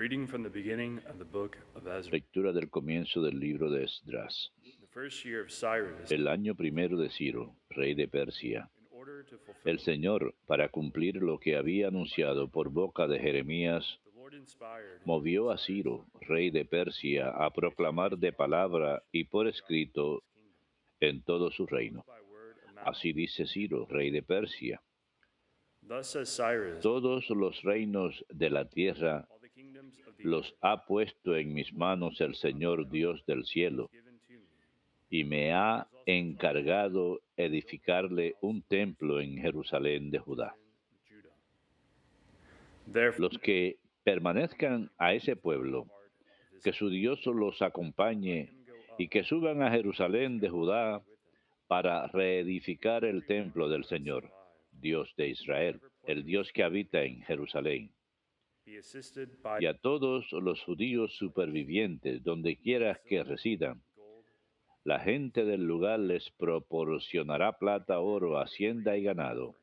reading from the beginning of the book of Ezra. Lectura del comienzo del libro de Esdras. The first year of Cyrus, El año primero de Ciro, rey de Persia. in order to fulfill El Señor, para cumplir lo que había anunciado por boca de Jeremías, the Lord inspired movió a Ciro, rey de Persia, a proclamar de palabra y por escrito en todo su reino. by word of mouth. Así dice Ciro, rey de Persia: Thus says Cyrus, todos los reinos de la tierra all the kingdoms of the los ha puesto en mis manos el Señor Dios del cielo, given to me. y me ha encargado edificarle un templo en Jerusalén de Judá. Judah. Therefore, Los que permanezcan a ese pueblo, que su Dios los acompañe y que suban a Jerusalén de Judá para reedificar el templo del Señor, Dios de Israel, el Dios que habita en Jerusalén. be assisted by Y a todos los judíos supervivientes, donde quiera que residan, la gente del lugar les proporcionará plata, oro, hacienda y ganado,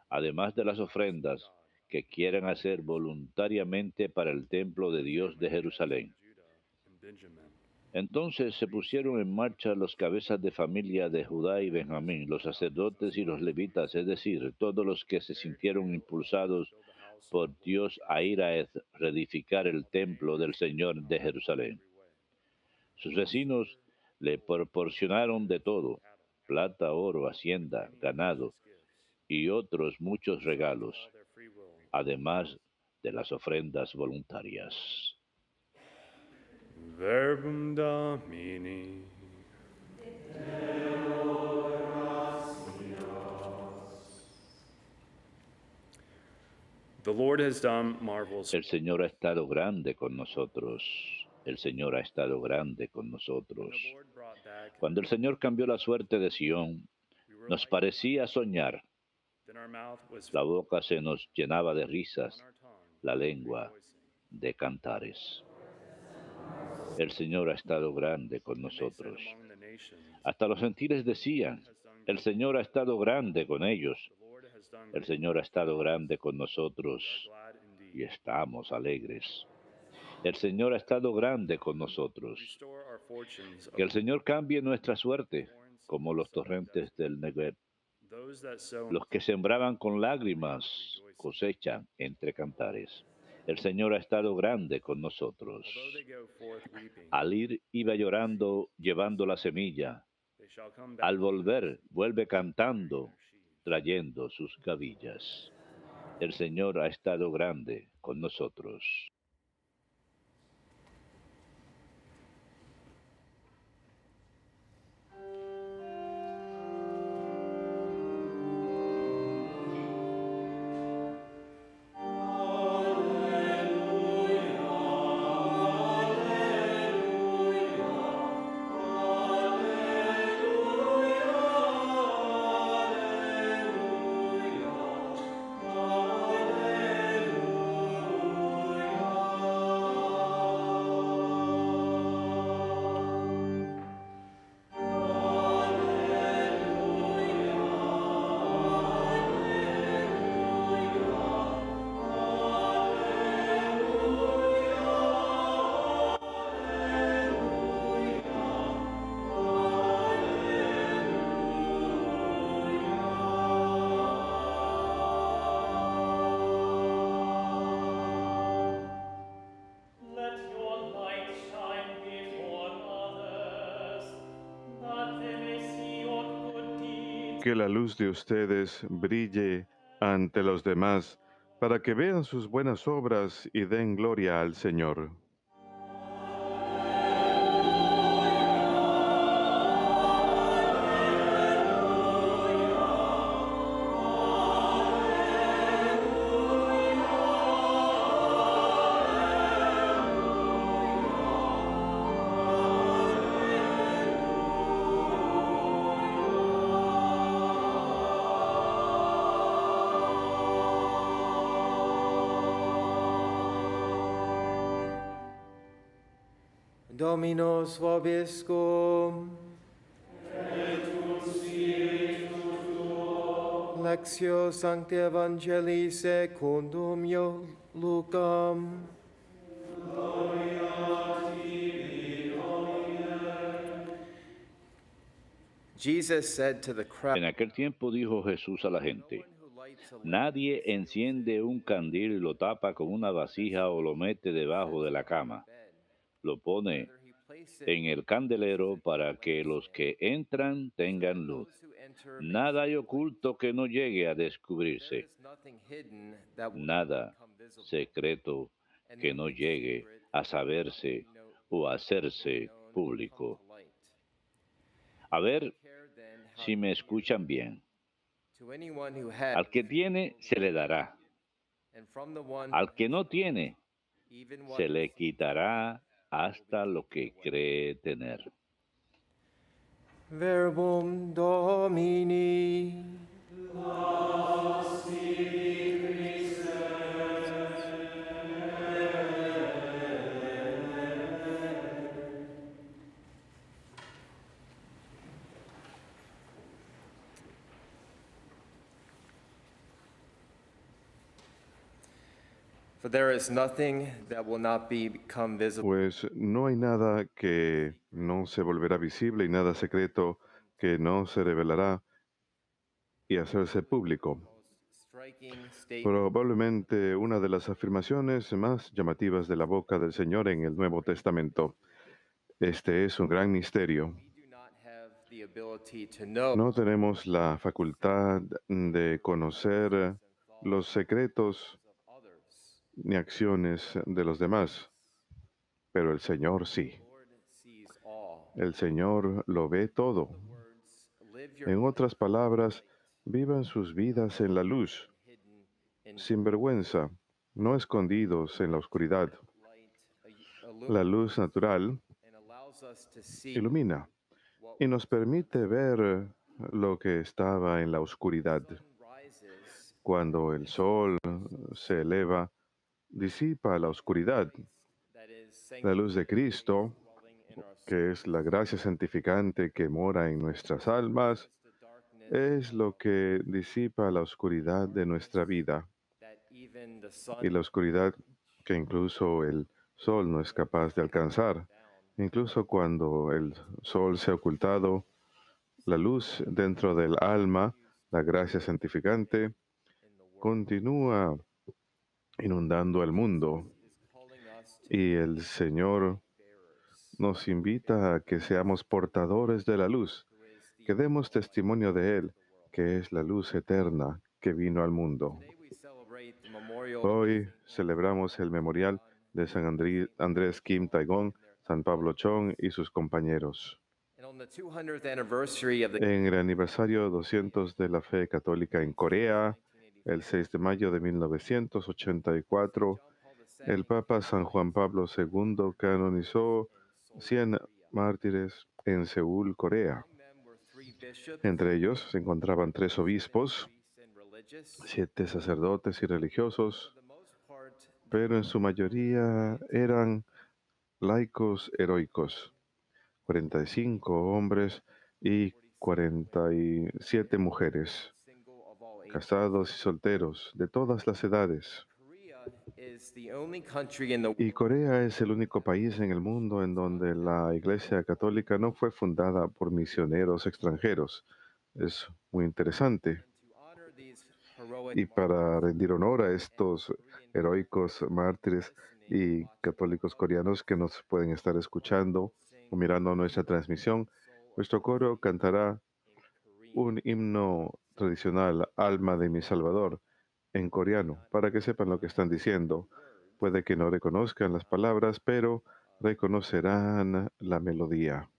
además de las ofrendas que quieran hacer voluntariamente para el templo de Dios de Jerusalén. Judah and Benjamin. Entonces se pusieron en marcha los cabezas de familia de Judá y Benjamín, los sacerdotes y los levitas, es decir, todos los que se sintieron impulsados por Dios a ir a reedificar el templo del Señor de Jerusalén. Sus vecinos le proporcionaron de todo: plata, oro, hacienda, ganado y otros muchos regalos, Their free will. además de las ofrendas voluntarias. Verbum Domini. The Lord has done marvels. El Señor ha estado grande con nosotros. El Señor ha estado grande con nosotros. The Lord brought back, Cuando el Señor cambió la suerte de Sión, we were nos like, parecía soñar. then our mouth was La boca se nos llenaba de risas, on our tongue, la lengua rejoicing. de cantares. El Señor ha estado grande con And they said nosotros. among the nations, Hasta los gentiles decían: el Señor ha estado grande con ellos. the Lord has done El great Señor ha estado grande con things. We nosotros are glad y indeed. estamos alegres. El Señor ha estado grande con nosotros. Restore our fortunes. Que el Señor cambie nuestra suerte, Torrents como los of the torrentes del Negev. Those that sow Los que sembraban con lágrimas cosechan entre cantares. El Señor ha estado grande con nosotros. although they go forth weeping, Al ir iba llorando, llevando la semilla. they shall come back Al volver, vuelve cantando, their sheaves. trayendo sus gavillas. El Señor ha estado grande con nosotros. Let your light shine before others, that they may see your good deeds. Que la luz de ustedes brille ante los demás, para que vean sus buenas obras y den gloria al Señor. Dominus vobiscum. Lectio Sancti Evangelii secundum Lucam. Jesus said to the crowd, En aquel tiempo dijo Jesús a la gente, nadie enciende un candil y lo tapa con una vasija o lo mete debajo de la cama. Lo pone en el candelero para que los que entran tengan luz. Nada hay oculto que no llegue a descubrirse, nada secreto que no llegue a saberse o a hacerse público. A ver si me escuchan bien. Al que tiene, se le dará. Al que no tiene, se le quitará hasta lo que cree tener. Verbum Domini. For there is nothing that will not become visible. Pues no hay nada que no se volverá visible y nada secreto que no se revelará y hacerse público. Striking statement. Probablemente una de las afirmaciones más llamativas de la boca del Señor en el Nuevo Testamento. Este es un gran misterio. We do not have the ability to know No tenemos la facultad de conocer los secretos of others. ni acciones de los demás, pero el Señor sí. The Lord sees all. El Señor lo ve todo. Words, live your En otras palabras, vivan sus vidas en la luz, hidden in sin vergüenza, no escondidos en la oscuridad. light, La luz natural and allows us to see ilumina y nos permite ver lo que estaba en la oscuridad. rises Cuando el sol se eleva, disipa la oscuridad. that is La luz de Cristo, dwelling in our que es la gracia santificante que mora en nuestras almas, the darkness es lo que disipa la oscuridad de nuestra vida that even the sun y la oscuridad que incluso el sol no es capaz de alcanzar. Incluso cuando el sol se ha ocultado, la luz dentro del alma, la gracia santificante, continúa inundando el mundo calling us to y el Señor nos invita a que seamos portadores de la luz, que demos testimonio de Él, que es la luz eterna que vino al mundo. Today we celebrate the memorial Hoy celebramos el memorial de San Andrés Kim Taegong, San Pablo Chong y sus compañeros. and on the 200th anniversary of the En el aniversario 200 de la fe católica en Corea, el 6 de mayo de 1984, el Papa San Juan Pablo II canonizó 100 mártires en Seúl, Corea. them were three bishops, Entre ellos se encontraban 3 obispos, priests, and religious. 7 sacerdotes y religiosos, For the most part, pero en su mayoría eran laicos heroicos, 45 hombres y 47 mujeres, single of all ages. casados y solteros, de todas las edades. Korea is the only country in the Y Corea es el único país en el mundo en donde la Iglesia Católica no fue fundada por misioneros extranjeros. Es muy interesante. to honor these heroic Y para rendir honor a estos heroicos mártires y católicos coreanos que nos pueden estar escuchando o mirando nuestra transmisión, nuestro coro cantará un himno tradicional, Alma de mi Salvador, en coreano, para que sepan lo que están diciendo. Puede que no reconozcan las palabras, pero reconocerán la melodía.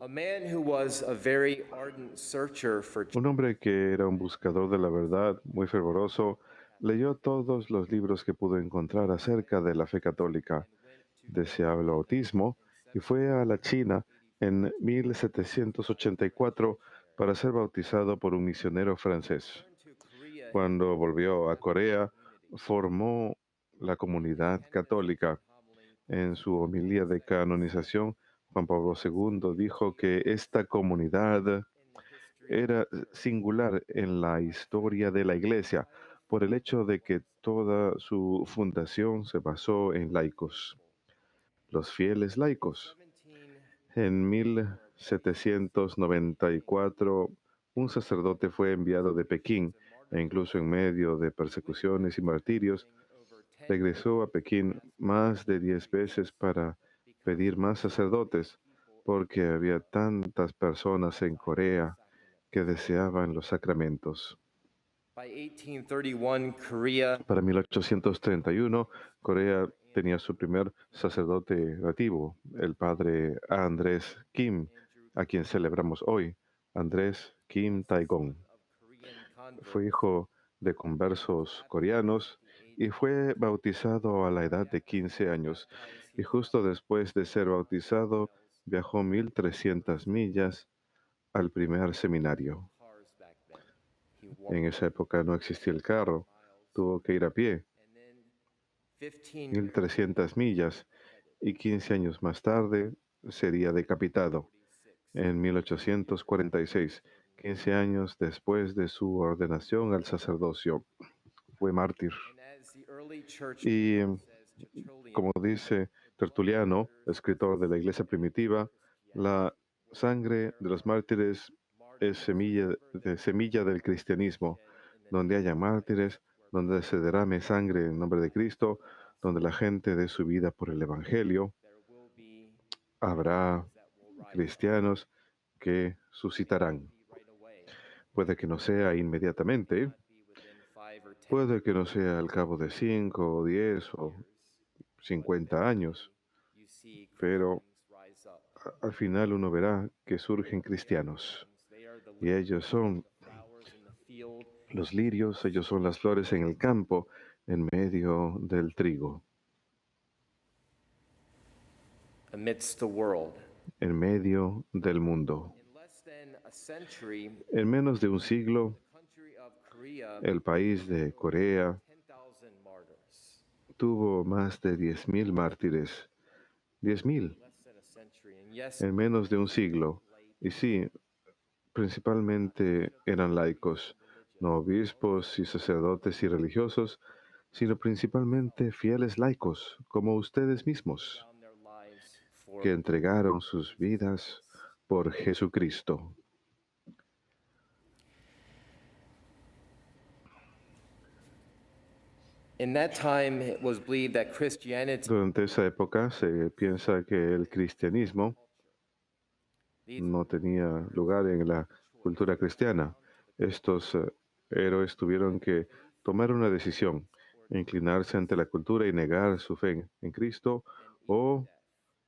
a man who was a very ardent searcher for Un hombre que era un buscador de la verdad, muy fervoroso, leyó todos los libros que pudo encontrar acerca de la fe católica, deseaba el bautismo y fue a la China en 1784 para ser bautizado por un misionero francés. to Korea Cuando volvió a Corea, formó la comunidad católica. En su homilía de canonización, Juan Pablo II dijo que esta comunidad era singular en la historia de la Iglesia, por el hecho de que toda su fundación se basó en laicos, los fieles laicos. En 1794, un sacerdote fue enviado de Pekín e incluso en medio de persecuciones y martirios, regresó a Pekín más de 10 veces para pedir más sacerdotes, porque había tantas personas en Corea que deseaban los sacramentos. By 1831, Korea Para 1831, Corea tenía su primer sacerdote nativo, el padre Andrés Kim, a quien celebramos hoy, Andrés Kim Taegong. Fue hijo de conversos coreanos y fue bautizado a la edad de 15 años. Y justo después de ser bautizado, viajó 1.300 millas al primer seminario. En esa época no existía el carro, tuvo que ir a pie, 1.300 millas, y 15 años más tarde sería decapitado en 1846, 15 años después de su ordenación al sacerdocio. Fue mártir. Y como dice Tertuliano, escritor de la Iglesia primitiva, la sangre de los mártires es semilla del cristianismo. Donde haya mártires, donde se derrame sangre en nombre de Cristo, donde la gente dé su vida por el Evangelio, habrá cristianos que suscitarán. Puede que no sea inmediatamente, puede que no sea al cabo de 5 o 10 o 50 años, pero al final uno verá que surgen cristianos. Y ellos son los lirios, ellos son las flores en el campo, en medio del trigo, amidst the world. en medio del mundo. In less than a century, En menos de un siglo, the country of Korea el país de Corea 10,000 martyrs. tuvo más de 10.000 mártires. 10.000 Less than a century. And yes, en menos de un siglo. Y sí, principalmente eran laicos, no obispos y sacerdotes y religiosos, sino principalmente fieles laicos, como ustedes mismos, found their lives for que entregaron sus vidas por Jesucristo. in that time it was believed that Christianity Durante esa época se piensa que el cristianismo no tenía lugar en la cultura cristiana. Estos héroes tuvieron que tomar una decisión, inclinarse ante la cultura y negar su fe en Cristo o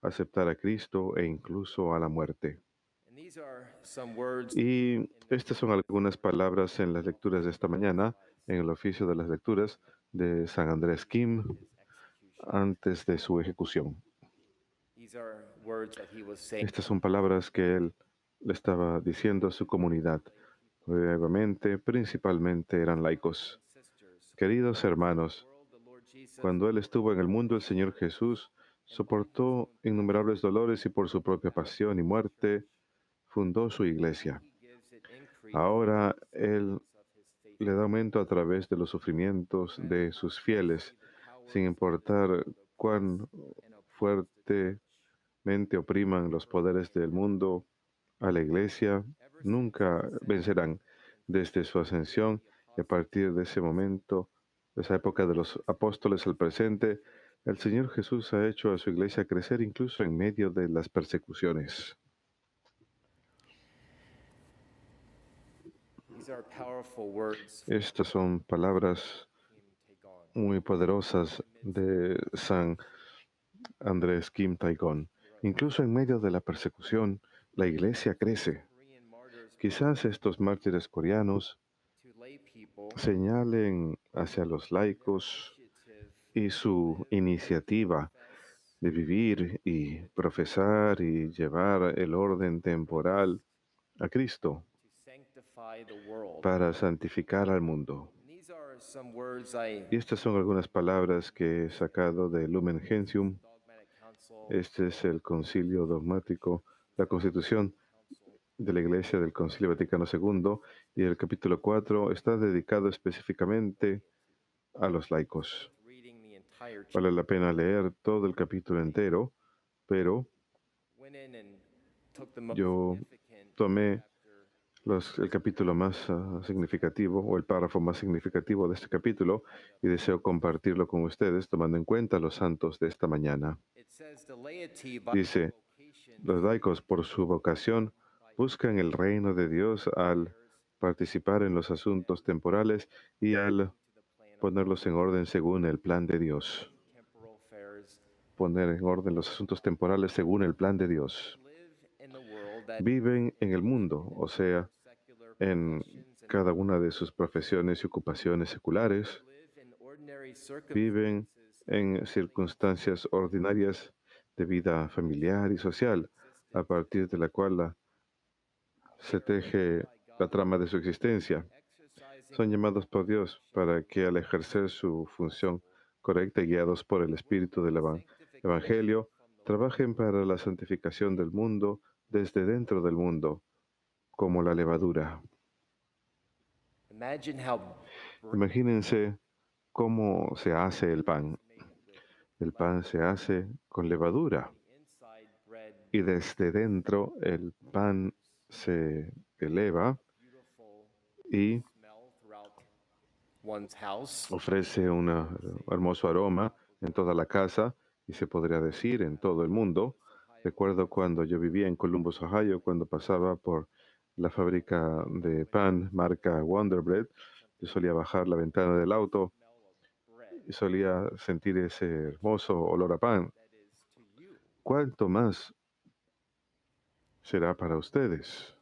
aceptar a Cristo e incluso a la muerte. and these are some words Y estas son algunas palabras en las lecturas de esta mañana, en el oficio de las lecturas de San Andrés Kim, antes de su ejecución. these are words that he was saying Estas son palabras que él le estaba diciendo a su comunidad. Nuevamente, principalmente eran laicos. sisters. Queridos hermanos, The Lord Jesus cuando él estuvo en el mundo, el Señor Jesús soportó innumerables dolores y por su propia pasión y muerte fundó su iglesia. gives it increase Ahora él of his faith. le da aumento a través de los sufrimientos de sus fieles, sin importar cuán fuertemente opriman los poderes del mundo a la iglesia, nunca vencerán. Desde su ascensión y a partir de ese momento, de esa época de los apóstoles al presente, el Señor Jesús ha hecho a su iglesia crecer incluso en medio de las persecuciones. These are powerful words Estas son palabras from Taegon. muy poderosas de San Andrés Kim Taegon. Incluso en medio de la persecución, la iglesia crece. Korean martyrs Quizás estos mártires coreanos to lay people señalen hacia los laicos initiative y su iniciativa de vivir y profesar y llevar el orden temporal a Cristo to sanctify the world. para santificar al mundo. And these are some words I Y estas son algunas palabras que he sacado de Lumen Gentium. Dogmatic Council Este es el concilio dogmático, la constitución de la Iglesia del Concilio Vaticano II, y el capítulo 4 está dedicado específicamente a los laicos. reading the entire chapter, Vale la pena leer todo el capítulo entero, pero went in and took the most yo significant tomé chapter el capítulo más significativo o el párrafo más significativo de este capítulo y deseo compartirlo con ustedes tomando en cuenta los santos de esta mañana. It says the laity by Dice, vocation los laicos por su vocación buscan el reino de Dios al participar en los asuntos temporales y al ponerlos en orden según el plan de Dios. temporal affairs Poner en orden los asuntos temporales según el plan de Dios. live in the world that Viven en el mundo, o sea, secular en professions and cada una de sus profesiones y ocupaciones seculares, live in ordinary viven circumstances en circunstancias ordinarias de vida familiar y social, a partir de la cual se teje la trama de su existencia. exercising Son llamados por Dios para que al ejercer su función correcta y guiados por el Espíritu del Evangelio, trabajen para la santificación del mundo desde dentro del mundo, como la levadura. imagine how Imagínense cómo se hace el pan. El pan se hace con levadura inside bread y desde dentro el pan se eleva beautiful y smell throughout one's house. ofrece un hermoso aroma en toda la casa y se podría decir en todo el mundo. Recuerdo cuando yo vivía en Columbus, Ohio, cuando pasaba por la fábrica de pan marca Wonder Bread, yo solía bajar la ventana del auto y solía sentir ese hermoso olor a pan. ¿Cuánto más será para ustedes?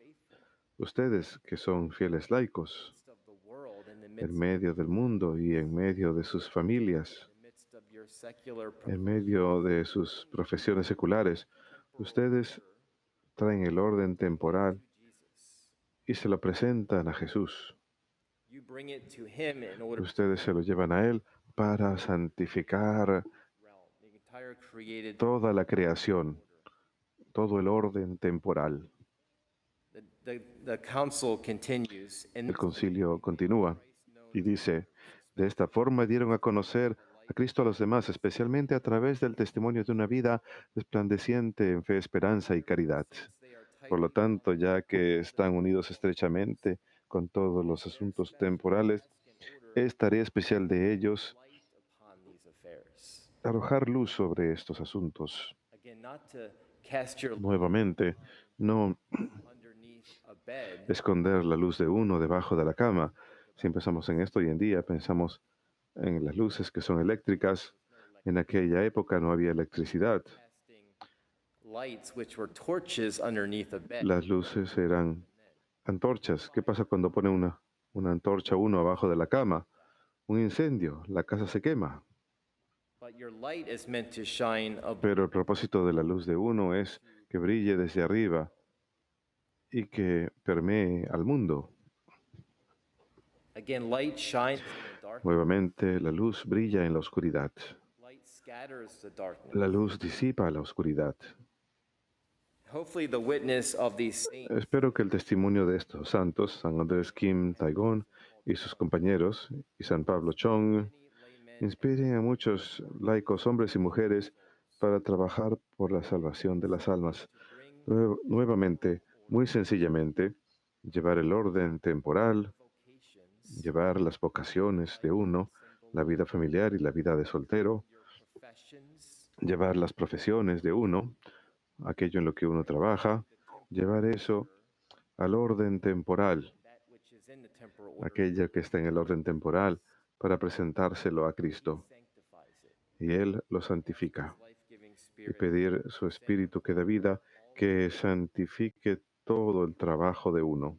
Ustedes que son fieles laicos Of the world in the en midst, medio del mundo y en medio de sus familias, midst of your secular en medio de sus profesiones seculares, ustedes traen el orden temporal Jesus. y se lo presentan a Jesús. You bring it to him in order Ustedes se lo llevan a Él para santificar realm, the entire created. toda la creación, todo el orden temporal. The council continues, and El concilio continúa y dice, de esta forma dieron a conocer a Cristo a los demás, especialmente a través del testimonio de una vida resplandeciente en fe, esperanza y caridad. they are tight Por lo tanto, ya que están unidos estrechamente con todos los asuntos temporales, es tarea especial de ellos light upon these affairs. arrojar luz sobre estos asuntos. Again, not to cast your light Nuevamente, no underneath a bed, esconder la luz de uno debajo de la cama. Si empezamos en esto hoy en día, pensamos en las luces que son eléctricas. En aquella época no había electricidad. casting lights which were torches underneath a bed. Las luces eran antorchas. ¿Qué pasa cuando pone una antorcha uno abajo de la cama? Un incendio, la casa se quema. But your light is meant to shine above. Pero el propósito de la luz de uno es que brille desde arriba y que permee al mundo. Again, light shines in the dark. Nuevamente, la luz brilla en la oscuridad. Light scatters the darkness. La luz disipa la oscuridad. Hopefully, the witness of these saints Espero que el testimonio de estos santos, San Andrés Kim Taigón y sus compañeros, y San Pablo Chong, inspire a muchos laicos, hombres y mujeres, para trabajar por la salvación de las almas. Nuevamente, muy sencillamente, llevar el orden temporal, llevar las vocaciones de uno, la vida familiar y la vida de soltero, professions, llevar las profesiones de uno, aquello en lo que uno trabaja, llevar eso al orden temporal, that which is in the temporal order, aquello que está en el orden temporal, para presentárselo a Cristo. sanctifies it. Y Él lo santifica. Life-giving Y spirit pedir su Espíritu que da vida, que santifique todo el trabajo de uno.